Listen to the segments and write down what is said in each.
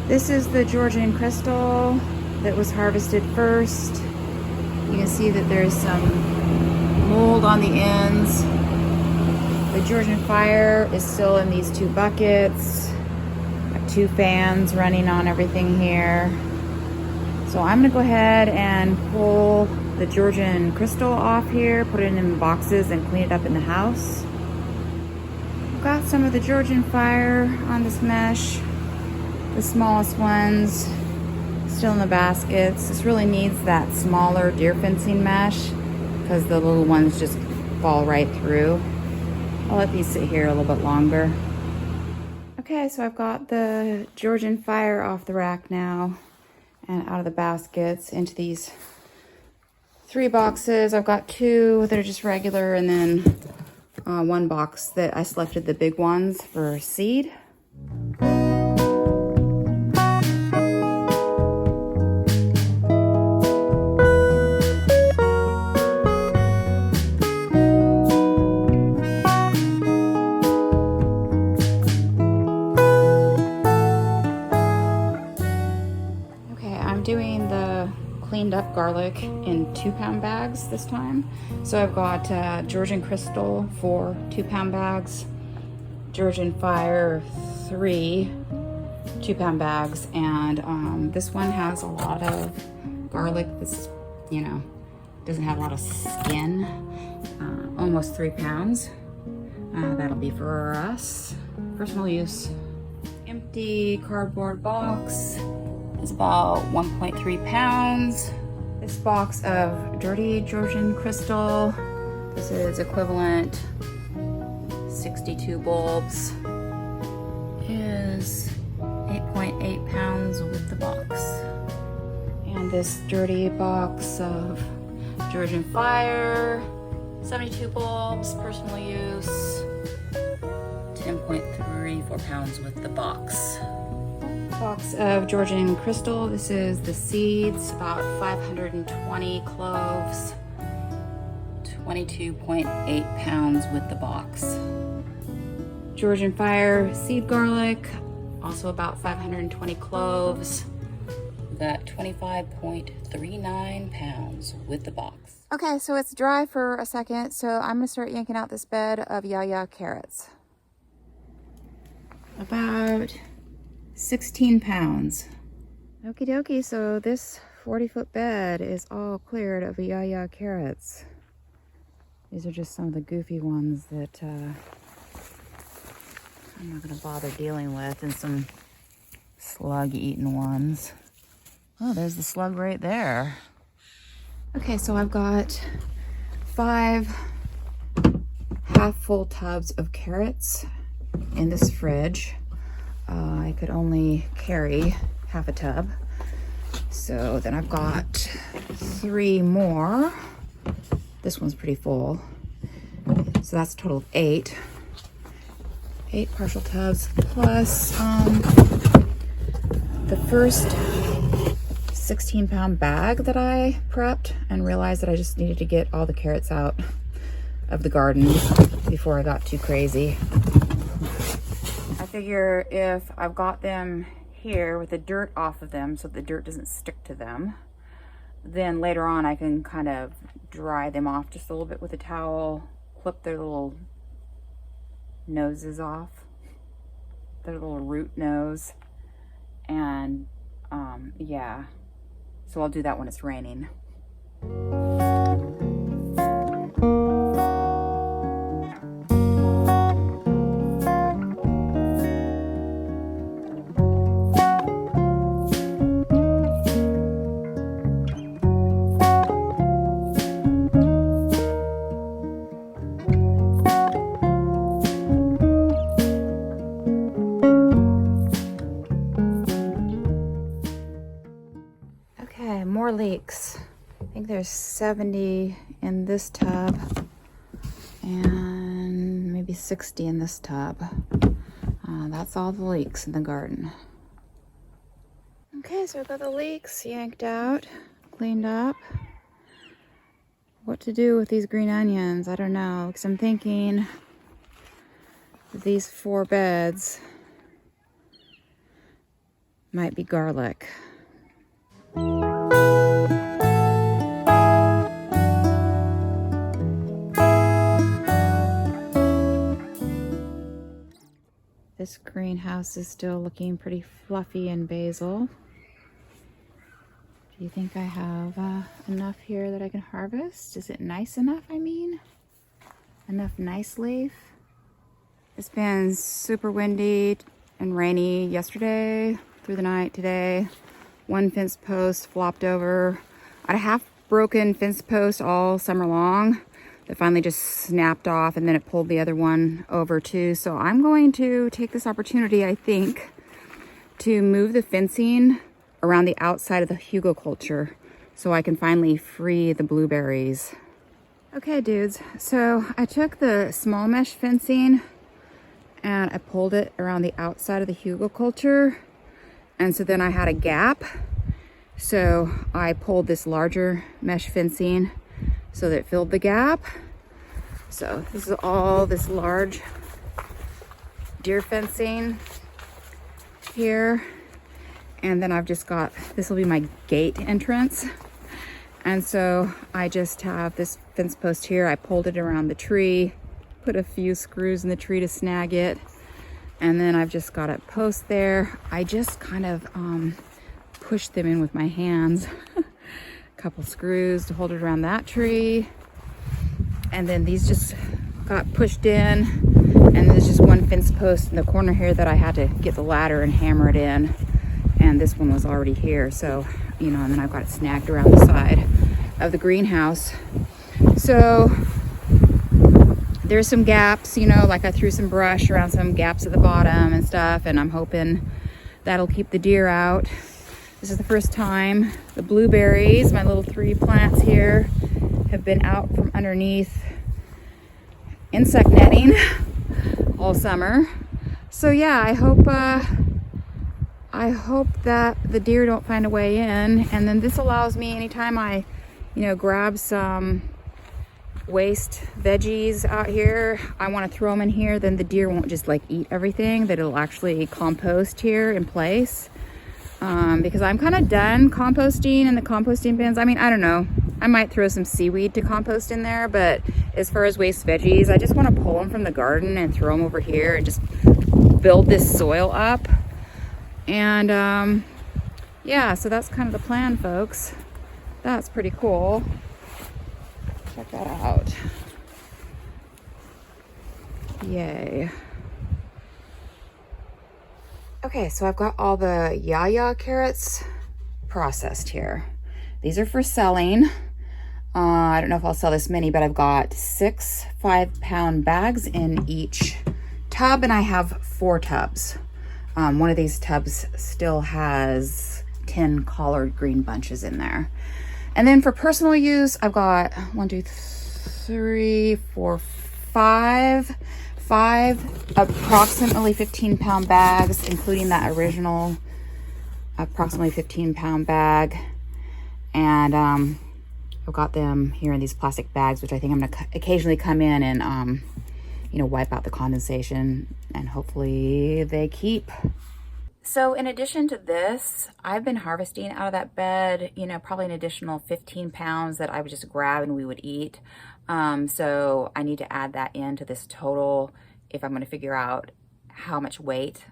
This is the Georgian Crystal that was harvested first. You can see that there's some mold on the ends. The Georgian Fire is still in these 2 buckets. Got 2 fans running on everything here. So I'm gonna go ahead and pull the Georgian Crystal off here, put it in boxes and clean it up in the house. I've got some of the Georgian Fire on this mesh. The smallest ones still in the baskets. This really needs that smaller deer fencing mesh because the little ones just fall right through. I'll let these sit here a little bit longer. Okay, so I've got the Georgian Fire off the rack now and out of the baskets into these 3 boxes. I've got 2 that are just regular and then 1 box that I selected the big ones for seed. Doing the cleaned up garlic in 2-pound bags this time. So I've got Georgian Crystal for 2-pound bags, Georgian Fire 3 2-pound bags, and this one has a lot of garlic. This, you know, doesn't have a lot of skin. Almost 3 pounds. That'll be for us, personal use. Empty cardboard box. Is about 1.3 pounds. This box of dirty Georgian Crystal, this is equivalent 62 bulbs, is 8.8 pounds with the box. And this dirty box of Georgian Fire, 72 bulbs, personal use, 10.34 pounds with the box. Box of Georgian Crystal. This is the seeds, about 520 cloves, 22.8 pounds with the box. Georgian Fire seed garlic, also about 520 cloves, got 25.39 pounds with the box. Okay, so it's dry for a second, so I'm gonna start yanking out this bed of Yaya carrots. About 16 pounds. Okie dokie, so this 40-foot bed is all cleared of Yaya carrots. These are just some of the goofy ones that I'm not gonna bother dealing with, and some slug-eaten ones. Oh, there's the slug right there. Okay, so I've got 5 half-full tubs of carrots in this fridge. I could only carry half a tub. So then I've got 3 more. This one's pretty full. So that's a total of 8. 8 partial tubs plus the first 16-pound bag that I prepped and realized that I just needed to get all the carrots out of the garden before I got too crazy. I figure if I've got them here with the dirt off of them so the dirt doesn't stick to them, then later on I can kind of dry them off just a little bit with a towel, clip their little noses off, their little root nose, and yeah, so I'll do that when it's raining. More leeks. I think there's 70 in this tub. and maybe 60 in this tub. That's all the leeks in the garden. Okay, so I've got the leeks yanked out, cleaned up. What to do with these green onions, I don't know, because I'm thinking these 4 beds might be garlic. This greenhouse is still looking pretty fluffy in basil. Do you think I have enough here that I can harvest? Is it nice enough, I mean? Enough nice leaf? It's been super windy and rainy yesterday, through the night, today. One fence post flopped over. I had a half-broken fence post all summer long that finally just snapped off, and then it pulled the other one over too. So I'm going to take this opportunity, I think, to move the fencing around the outside of the hugelkultur so I can finally free the blueberries. Okay, dudes, so I took the small mesh fencing and I pulled it around the outside of the hugelkultur, and so then I had a gap. So I pulled this larger mesh fencing so that it filled the gap. So this is all this large deer fencing here. And then I've just got, this will be my gate entrance. And so I just have this fence post here. I pulled it around the tree, put a few screws in the tree to snag it. And then I've just got a post there. I just kind of pushed them in with my hands. Couple screws to hold it around that tree, and then these just got pushed in, and there's just one fence post in the corner here that I had to get the ladder and hammer it in, and this one was already here, so you know, and then I've got it snagged around the side of the greenhouse. So there's some gaps, you know, like I threw some brush around some gaps at the bottom and stuff, and I'm hoping that'll keep the deer out. This is the first time the blueberries, my little 3 plants here, have been out from underneath insect netting all summer. So yeah, I hope that the deer don't find a way in. And then this allows me, anytime I, you know, grab some waste veggies out here, I want to throw them in here, then the deer won't just like eat everything, that it'll actually compost here in place. Because I'm kind of done composting in the composting bins. I mean, I don't know. I might throw some seaweed to compost in there, but as far as waste veggies, I just want to pull them from the garden and throw them over here and just build this soil up. And yeah, so that's kind of the plan, folks. That's pretty cool. Check that out. Yay. Okay, so I've got all the Yaya carrots processed here. These are for selling. I don't know if I'll sell this many, but I've got 6 5-pound bags in each tub, and I have 4 tubs. One of these tubs still has 10 collard green bunches in there. And then for personal use, I've got 5 approximately 15-pound bags, including that original approximately 15-pound bag. And I've got them here in these plastic bags, which I think I'm gonna occasionally come in and you know, wipe out the condensation, and hopefully they keep. So in addition to this, I've been harvesting out of that bed, you know, probably an additional 15 pounds that I would just grab and we would eat. So I need to add that into this total if I'm going to figure out how much weight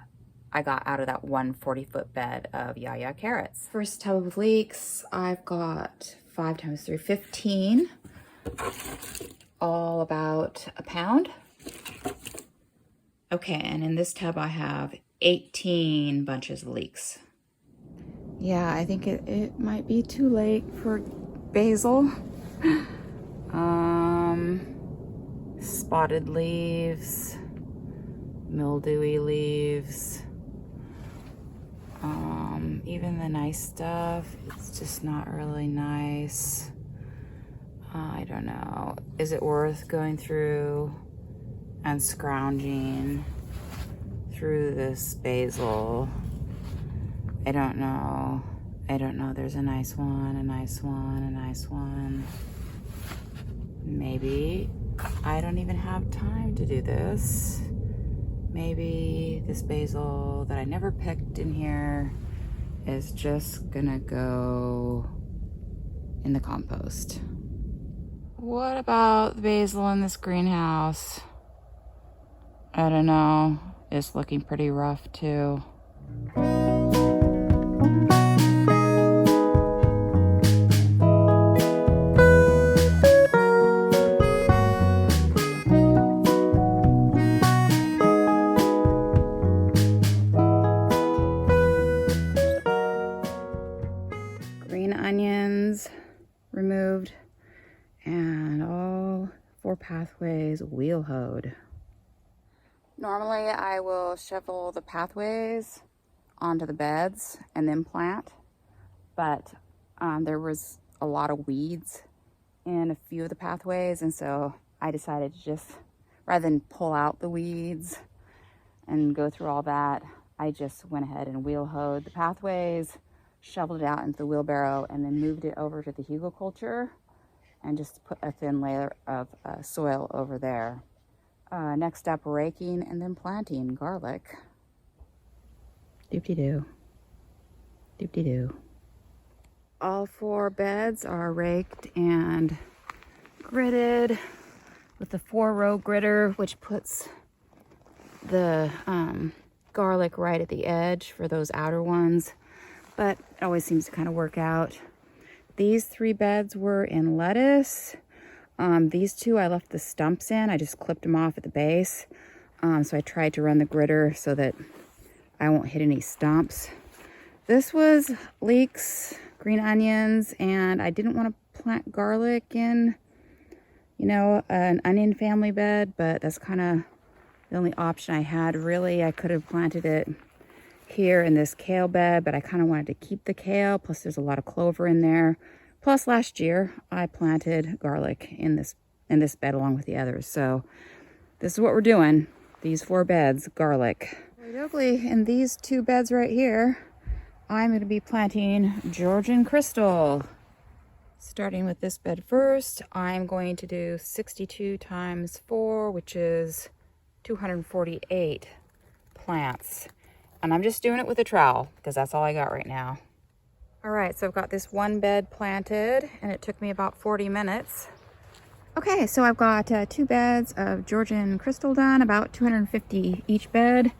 I got out of that 140-foot bed of Yaya carrots. First tub of leeks, I've got 5 times 3, 15, all about a pound. Okay, and in this tub I have 18 bunches of leeks. Yeah, I think it might be too late for basil. Spotted leaves, mildewy leaves, even the nice stuff, it's just not really nice. I don't know. Is it worth going through and scrounging through this basil? I don't know. I don't know. There's a nice one, a nice one, a nice one. Maybe I don't even have time to do this. Maybe this basil that I never picked in here is just gonna go in the compost. What about the basil in this greenhouse? I don't know. It's looking pretty rough too. Green onions removed, and all 4 pathways wheel hoed. Normally I will shovel the pathways onto the beds and then plant, but there was a lot of weeds in a few of the pathways, and so I decided to just, rather than pull out the weeds and go through all that, I just went ahead and wheel hoed the pathways, shoveled it out into the wheelbarrow, and then moved it over to the hugelkultur and just put a thin layer of soil over there. Next up, raking and then planting garlic. Doop-de-doo. Doop-de-doo. All 4 beds are raked and gridded with the 4-row gritter, which puts the garlic right at the edge for those outer ones, but it always seems to kind of work out. These 3 beds were in lettuce. These 2 I left the stumps in. I just clipped them off at the base. So I tried to run the gritter so that I won't hit any stumps. This was leeks, green onions, and I didn't want to plant garlic in, you know, an onion family bed, but that's kind of the only option I had. Really, I could have planted it here in this kale bed, but I kind of wanted to keep the kale. Plus there's a lot of clover in there. Plus last year I planted garlic in this bed along with the others. So this is what we're doing. These 4 beds, garlic. In these 2 beds right here, I'm going to be planting Georgian Crystal. Starting with this bed first, I'm going to do 62 times 4, which is 248 plants. And I'm just doing it with a trowel because that's all I got right now. All right, so I've got this 1 bed planted and it took me about 40 minutes. Okay, so I've got 2 beds of Georgian Crystal done, about 250 each bed.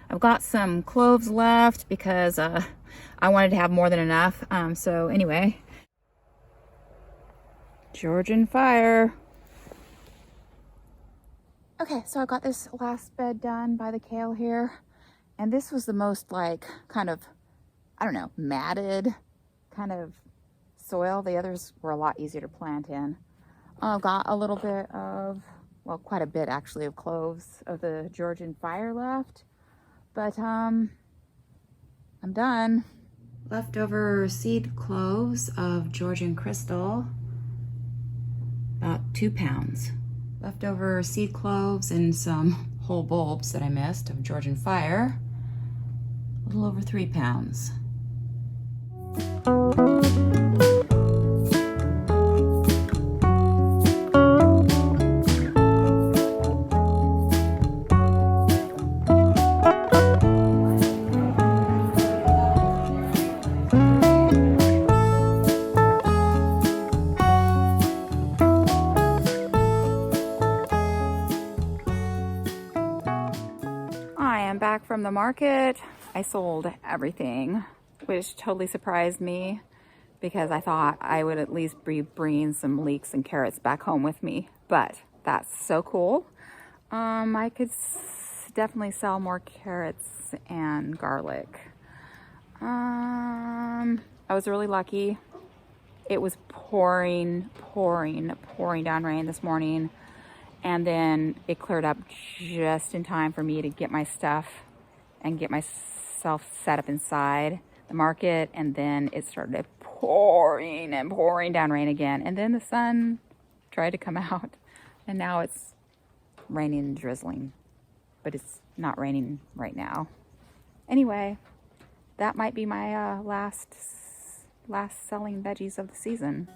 I've got some cloves left because I wanted to have more than enough. So anyway, Georgian Fire. Okay, so I got this last bed done by the kale here. And this was the most like kind of, I don't know, matted kind of soil. The others were a lot easier to plant in. I've got a little bit of, well, quite a bit actually of cloves of the Georgian Fire left. But I'm done. Leftover seed cloves of Georgian Crystal, about 2 pounds. Leftover seed cloves and some whole bulbs that I missed of Georgian Fire, a little over 3 pounds. Back from the market. I sold everything, which totally surprised me because I thought I would at least be bringing some leeks and carrots back home with me, but that's so cool. I could definitely sell more carrots and garlic. I was really lucky. It was pouring down rain this morning. And then it cleared up just in time for me to get my stuff and get myself set up inside the market. And then it started pouring down rain again. And then the sun tried to come out. And now it's raining and drizzling. But it's not raining right now. Anyway, that might be my last selling veggies of the season.